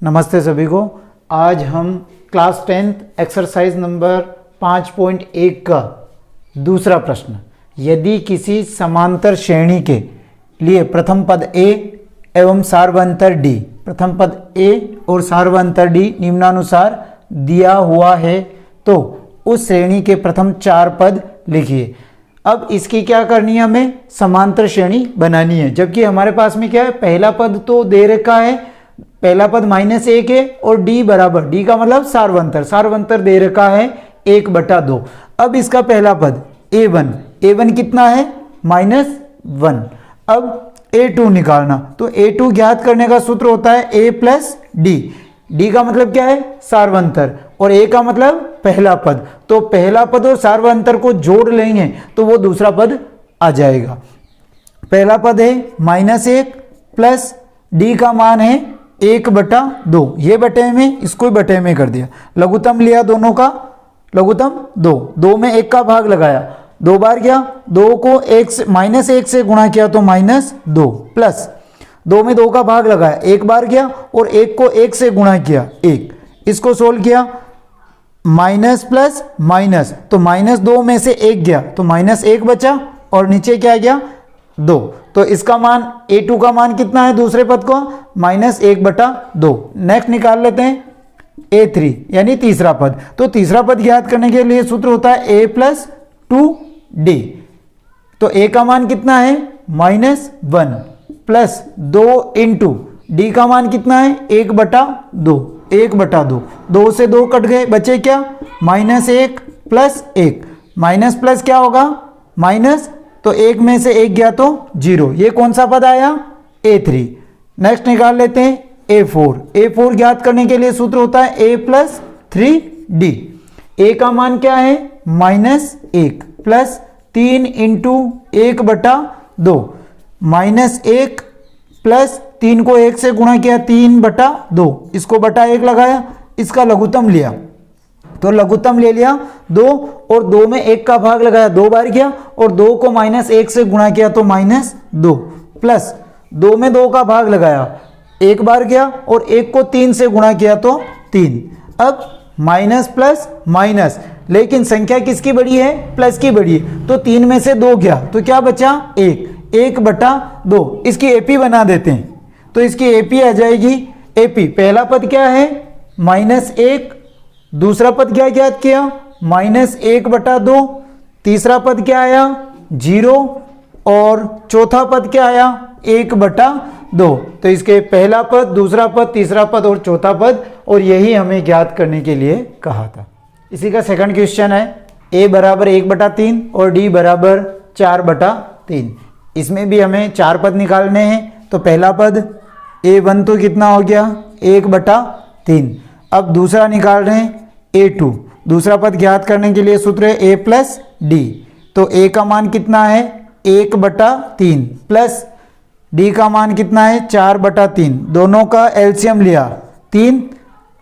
नमस्ते सभी को। आज हम क्लास 10th एक्सरसाइज नंबर 5.1 का दूसरा प्रश्न, यदि किसी समांतर श्रेणी के लिए प्रथम पद a एवं सार्वंतर d, प्रथम पद a और सार्वंतर d निम्नानुसार दिया हुआ है तो उस श्रेणी के प्रथम 4 पद लिखिए। अब इसकी क्या करनी है, हमें समांतर श्रेणी बनानी है, जबकि हमारे पास में क्या है, पहला पद तो दे रखा है, पहला पद -1 है और d बराबर, d का मतलब सार्वंतर, सार्वंतर दे रखा है 1/2। अब इसका पहला पद a1 कितना है, -1। अब a2 निकालना, तो a2 ज्ञात करने का सूत्र होता है a प्लस d का मतलब क्या है, सार्वंतर, और a का मतलब पहला पद, तो पहला पद और सार्वंतर को जोड़ लेंगे तो वो दूसरा पद आ जाएगा। पहला पद है -1 प्लस d का मान है 1/2, ये बटे में, इसको बटे में कर दिया, लघुत्तम लिया दोनों का, लघुत्तम 2 में 1 का भाग लगाया, 2 बार किया, 2 को -1 से गुणा किया तो -2, प्लस 2 में 2 का भाग लगाया, 1 बार किया और 1 को 1 से गुणा किया 1, इसको सोल्व किया, माइनस प्लस माइनस, तो -2 में से 1 गया तो -1 बचा और नीचे क्या गया 2, तो इसका मान a2 का मान कितना है दूसरे पद को, -1/2। नेक्स्ट निकाल लेते हैं a3 यानी तीसरा पद, तो तीसरा पद ज्ञात करने के लिए सूत्र होता है a प्लस 2d, तो a का मान कितना है -1 प्लस 2 इंटू d का मान कितना है 1/2, 1/2, 2 से 2 कट गए, बचे क्या -1 प्लस 1, माइनस प्लस क्या होगा माइनस, तो 1 में से 1 गया तो 0, ये कौन सा पद आया a3। नेक्स्ट निकाल लेते हैं a4 ज्ञात करने के लिए सूत्र होता है a प्लस 3d, a का मान क्या है -1 प्लस 3 इंटू 1/2, -1 प्लस 3 को 1 से गुणा किया 3/2, इसको बटा 1 लगाया, इसका लघुत्तम लिया, तो लघुत्तम ले लिया 2 और 2 में 1 का भाग लगाया, 2 बार किया और 2 को -1 से गुणा किया तो -2, प्लस 2 में 2 का भाग लगाया, 1 बार किया और 1 को 3 से गुणा किया तो 3। अब माइनस प्लस माइनस, लेकिन संख्या किसकी बड़ी है, प्लस की बड़ी है, तो 3 में से 2 गया तो क्या बचा 1/2। इसकी एपी बना देते हैं, तो इसकी एपी आ जाएगी, एपी पहला पद क्या है -1, दूसरा पद क्या ज्ञात किया -1/2, तीसरा पद क्या आया 0 और चौथा पद क्या आया 1/2। तो इसके पहला पद, दूसरा पद, तीसरा पद और चौथा पद, और यही हमें ज्ञात करने के लिए कहा था। इसी का सेकंड क्वेश्चन है a बराबर 1/3 और d बराबर 4/3। इसमें भी हमें 4 पद निकालने हैं, तो पहला पद a1 तो कितना हो गया 1/3। अब दूसरा निकाल रहे हैं a2, दूसरा पद ज्ञात करने के लिए सूत्र है a प्लस d, तो a का मान कितना है 1/3 प्लस d का मान कितना है 4/3, दोनों का एलसीएम लिया 3,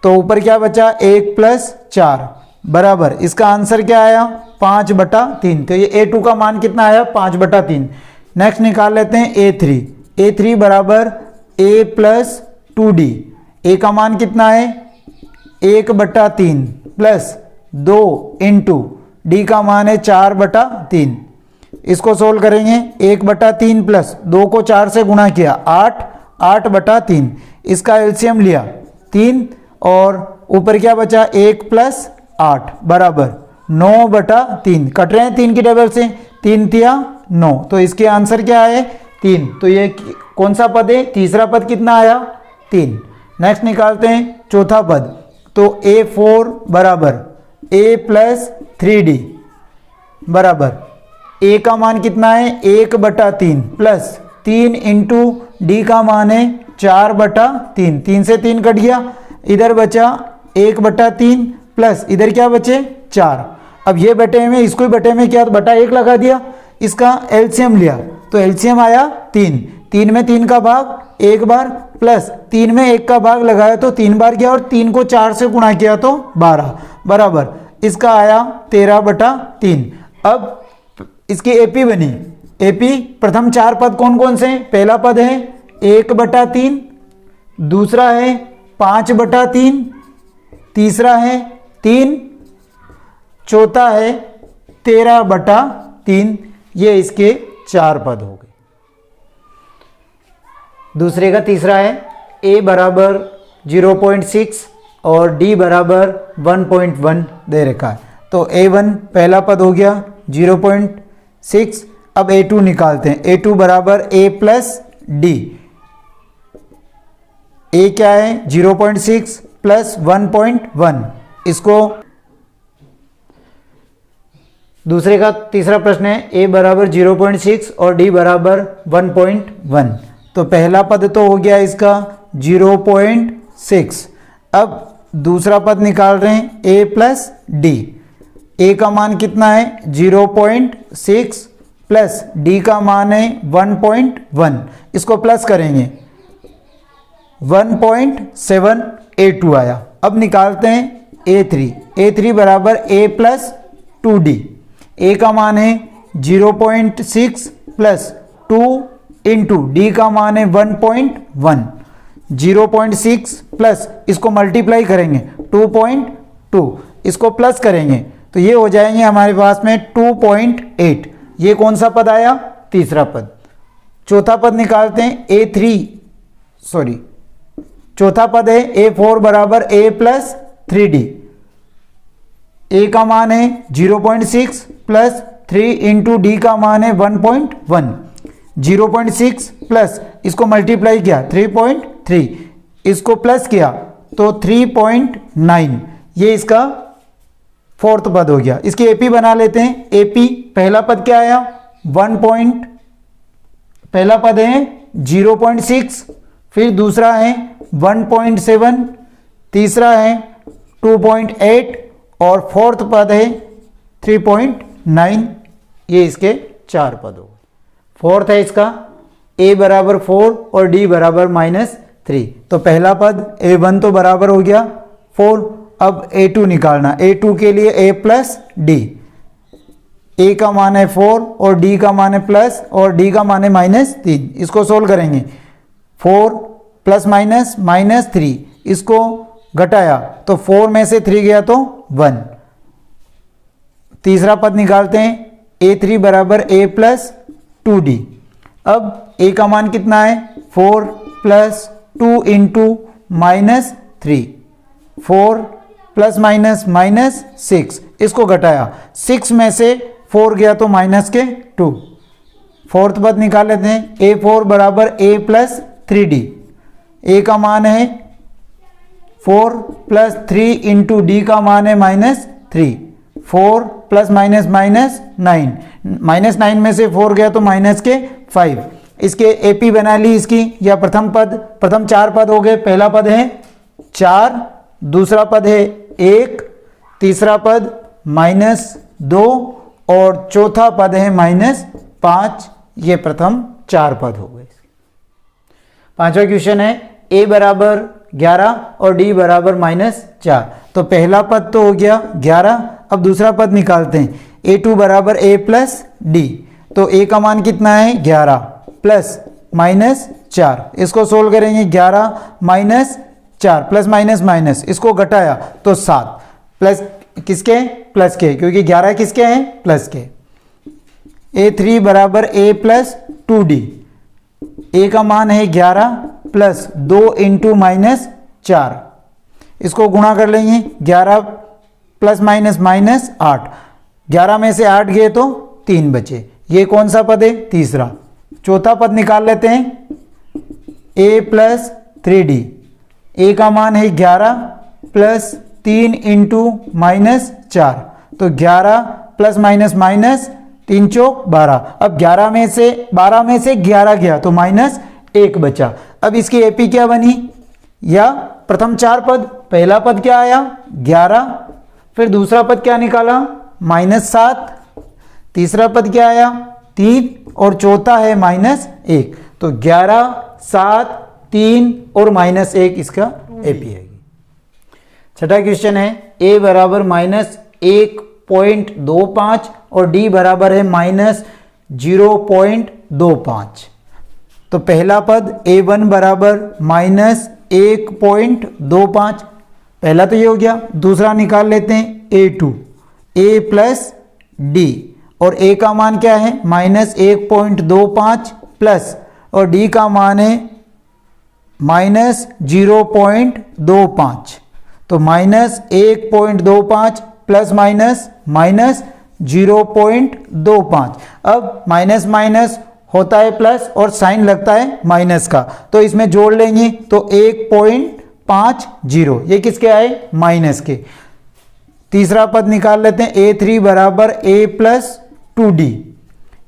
तो ऊपर क्या बचा 1 प्लस 4 बराबर, इसका आंसर क्या आया 5/3, तो ये a2 का मान कितना आया 5/3। नेक्स्ट निकाल लेते हैं a3 बराबर a प्लस 2d, a का मान कितना है 1/3 प्लस 2 इंटू d का मान है 4/3, इसको सोल्व करेंगे, 1/3 प्लस 2 को 4 से गुणा किया 8/3, इसका एलसीएम लिया 3 और ऊपर क्या बचा 1 प्लस 8 बराबर 9/3, कट रहे हैं 3 की टेबल से, 3 तिया 9, तो इसके आंसर क्या है 3, तो ये कौन सा पद है, तीसरा पद कितना आया 3। नेक्स्ट निकालते हैं चौथा पद, तो a4 बराबर a प्लस 3d बराबर a का मान कितना है 1/3 प्लस 3 इंटू d का मान है 4/3, 3 से 3 कट गया, इधर बचा 1/3 प्लस इधर क्या बचे 4। अब ये बटे में, इसको बटे में किया तो बटा 1 लगा दिया, इसका एलसीएम लिया, तो एलसीएम आया 3 में 3 का भाग 1 बार प्लस 3 में 1 का भाग लगाया तो 3 बार किया और 3 को 4 से गुणा किया तो 12 बराबर, इसका आया 13/3। अब इसकी एपी बनी, एपी प्रथम 4 पद कौन कौन से हैं, पहला पद है 1/3, दूसरा है 5/3, तीसरा है 3, चौथा है 13/3। ये इसके 4 पद हो गए। दूसरे का तीसरा है a बराबर 0.6 और d बराबर 1.1 दे रखा है। तो a1 पहला पद हो गया 0.6। अब a2 निकालते हैं। a2 बराबर a प्लस डी। a क्या है 0.6 प्लस 1.1। इसको दूसरे का तीसरा प्रश्न है a बराबर 0.6 और d बराबर 1.1। तो पहला पद तो हो गया इसका 0.6। अब दूसरा पद निकाल रहे हैं a प्लस डी। a का मान कितना है 0.6 प्लस d का मान है 1.1। इसको प्लस करेंगे 1.7 a2 आया। अब निकालते हैं a3। a3 बराबर a प्लस 2d। a का मान है 0.6 प्लस 2 इंटू डी का मान है 1.1। 0.6 प्लस इसको मल्टीप्लाई करेंगे 2.2, इसको प्लस करेंगे तो ये हो जाएंगे हमारे पास में 2.8। ये कौन सा पद आया? तीसरा पद। चौथा पद निकालते हैं चौथा पद है a4 बराबर a प्लस 3d। a का मान है 0.6 प्लस 3 इंटू डी का मान है 1.1। 0.6 प्लस इसको मल्टीप्लाई किया 3.3, इसको प्लस किया तो 3.9। ये इसका फोर्थ पद हो गया। इसकी एपी बना लेते हैं। एपी पहला पद क्या आया पहला पद है 0.6, फिर दूसरा है 1.7, तीसरा है 2.8 और फोर्थ पद है 3.9। ये इसके 4 पद हो गए। फोर्थ है इसका a बराबर 4 और d बराबर -3। तो पहला पद a1 तो बराबर हो गया 4। अब a2 निकालना। a2 के लिए a प्लस डी। a का मान है 4 और d का मान है प्लस और d का मान है -3। इसको सोल्व करेंगे। 4 प्लस -3, इसको घटाया तो 4 में से 3 गया तो 1। तीसरा पद निकालते हैं a3 बराबर a प्लस 2d। अब a का मान कितना है 4 प्लस 2 इंटू -3, 4 प्लस -6, इसको घटाया 6 में से 4 गया तो -2। फोर्थ पद निकाल लेते हैं। a4 बराबर a प्लस 3d। a का मान है 4 प्लस 3 इंटू डी का मान है -3। 4 प्लस -9, -9 में से 4 गया तो -5। इसके एपी बना ली इसकी, या प्रथम 4 पद हो गए। पहला पद है 4, दूसरा पद है 1, तीसरा पद -2 और चौथा पद है -5। ये प्रथम 4 पद हो गए। पांचवा क्वेश्चन है a बराबर 11 और d बराबर -4। तो पहला पद तो हो गया 11। अब दूसरा पद निकालते हैं। a2 बराबर a प्लस डी। तो a का मान कितना है 11 प्लस -4। इसको सोल्व करेंगे। 11 -4 प्लस माइनस, इसको घटाया तो 7। प्लस किसके? प्लस के, क्योंकि 11 किसके हैं? प्लस के। a3 बराबर a प्लस 2d। a का मान है 11 प्लस 2 इंटू -4। इसको गुणा कर लेंगे। 11 प्लस -8। 11 में से 8 गए तो 3 बचे। ये कौन सा पद है? तीसरा। चौथा पद निकाल लेते हैं। a plus 3d। a का मान है 11 प्लस 3 इंटू -4। तो 11 प्लस माइनस 3 चौक 12। अब 12 में से 11 गया तो -1 बचा। अब इसकी एपी क्या बनी? या प्रथम 4 पद, पहला पद क्या आया 11, फिर दूसरा पद क्या निकाला -7, तीसरा पद क्या आया 3 और चौथा है -1। तो 11, 7, 3 और -1 इसका एपी है। छठा क्वेश्चन है a बराबर -1.25 और d बराबर है -0.25। तो पहला पद a1 बराबर 1.25, पहला तो ये हो गया। दूसरा निकाल लेते हैं A2, A प्लस डी, और A का मान क्या है -1.25 प्लस, और D का मान है -0.25, तो -1.25 प्लस माइनस 0.25। अब माइनस माइनस होता है प्लस और साइन लगता है माइनस का, तो इसमें जोड़ लेंगे तो 1.50, ये किसके आए माइनस के। तीसरा पद निकाल लेते हैं A3 बराबर A प्लस 2D,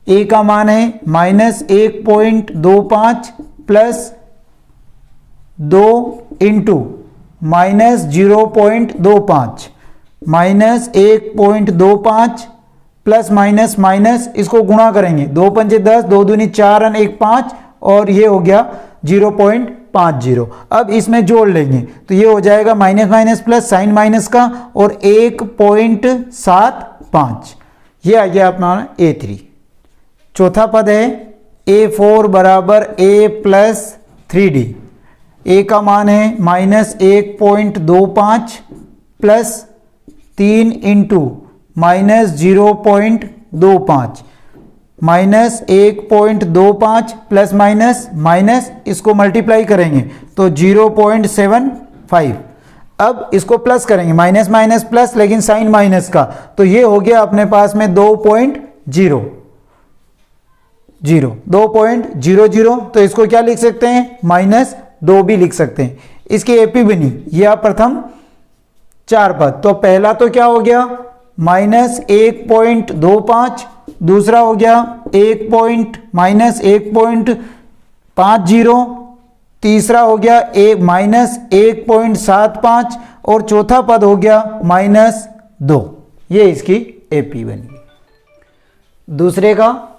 A का मान है -1.25 plus 2 into -0.25, -1.25 plus minus minus, इसको गुणा करेंगे, 2 पंजे 10, 2 दूनी 4 और 1 5, और ये हो गया 0.50। अब इसमें जोड़ लेंगे तो ये हो जाएगा minus minus plus sign minus का, और 1.75, ये आ गया अपना A3। चौथा पद है A4 बराबर A प्लस 3D, A का मान है -1.25 प्लस 3 इंटू -0.25, -1.25 प्लस माइनस, इसको मल्टीप्लाई करेंगे तो 0.75। अब इसको प्लस करेंगे, माइनस माइनस प्लस लेकिन साइन माइनस का, तो ये हो गया अपने पास में 2.00, 2.00, तो इसको क्या लिख सकते हैं -2 भी लिख सकते हैं। इसकी एपी बनी, यह प्रथम 4 पद, तो पहला तो क्या हो गया -1.25, दूसरा हो गया -1.50, तीसरा हो गया -1.75, और चौथा पद हो गया -2। ये इसकी एपी बनी। दूसरे का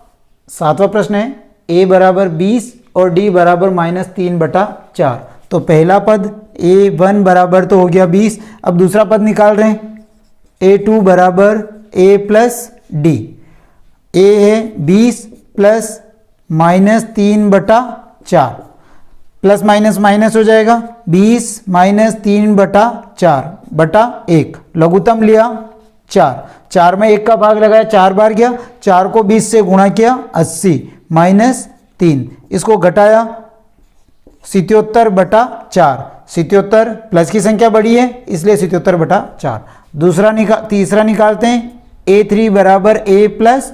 7वां प्रश्न है A बराबर 20 और D बराबर -3/4। तो पहला पद A1 बराबर तो हो गया 20, अब दूसरा पद निकाल रहे हैं A2 बराबर A प्लस D, A है 20 प्लस -3/4, प्लस माइनस माइनस हो जाएगा, 20 -3/4 बटा 1, लघुत्तम लिया 4, 4 में 1 का भाग लगाया, 4 बार गया, 4 को 20 से गुणा किया 80, -3, इसको घटाया 77/4, 77 प्लस की संख्या बड़ी है इसलिए 77/4। तीसरा निकालते हैं A3 बराबर A प्लस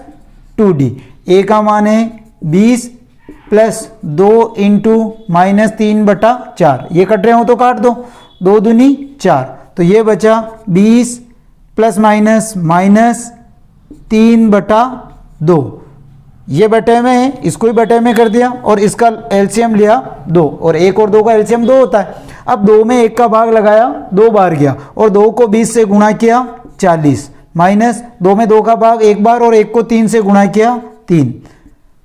2D, A का मान है 20 प्लस 2 इंटू -3/4, ये कट रहे हो तो काट दो, 2 दूनी 4, तो ये बचा 20 प्लस माइनस -3/2, ये बटे में है, इसको ही बटे में कर दिया और इसका एलसीएम लिया 2, और 1 और 2 का एलसीएम 2 होता है। अब 2 में 1 का भाग लगाया, 2 बार गया, और 2 को 20 से गुणा किया 40, माइनस 2 में 2 का भाग 1 बार और 1 को 3 से गुणा किया 3,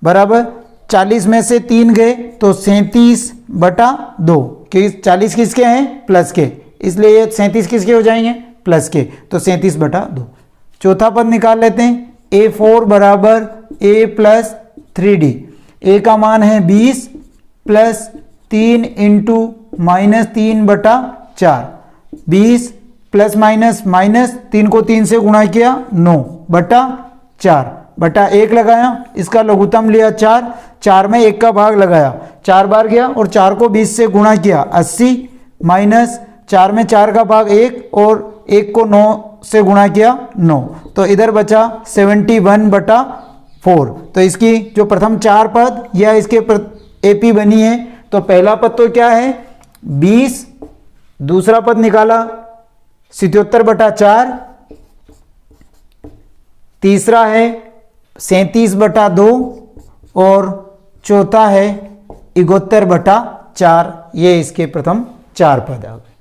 बराबर 40 में से 3 गए तो 37/2, क्योंकि 40 किसके हैं प्लस के, इसलिए ये 37 किसके हो जाएंगे प्लस के, तो 37/2। चौथा पद निकाल लेते हैं A4 बराबर A प्लस 3D, A का मान है 20 प्लस 3 इंटू -3/4, 20 प्लस माइनस 3 को 3 से गुणा किया 9/4 बटा 1 लगाया, इसका लघुत्तम लिया 4, 4 में 1 का भाग लगाया, 4 बार गया और 4 को 20 से गुणा किया 80, माइनस 4 में 4 का भाग 1 और 1 को 9 से गुणा किया 9, तो इधर बचा 71/4। तो इसकी जो प्रथम 4 पद या इसके एपी बनी है, तो पहला पद तो क्या है 20, दूसरा पद निकाला 77/4, तीसरा है 37/2 और चौथा है 71/4, ये इसके प्रथम 4 पद आ गए।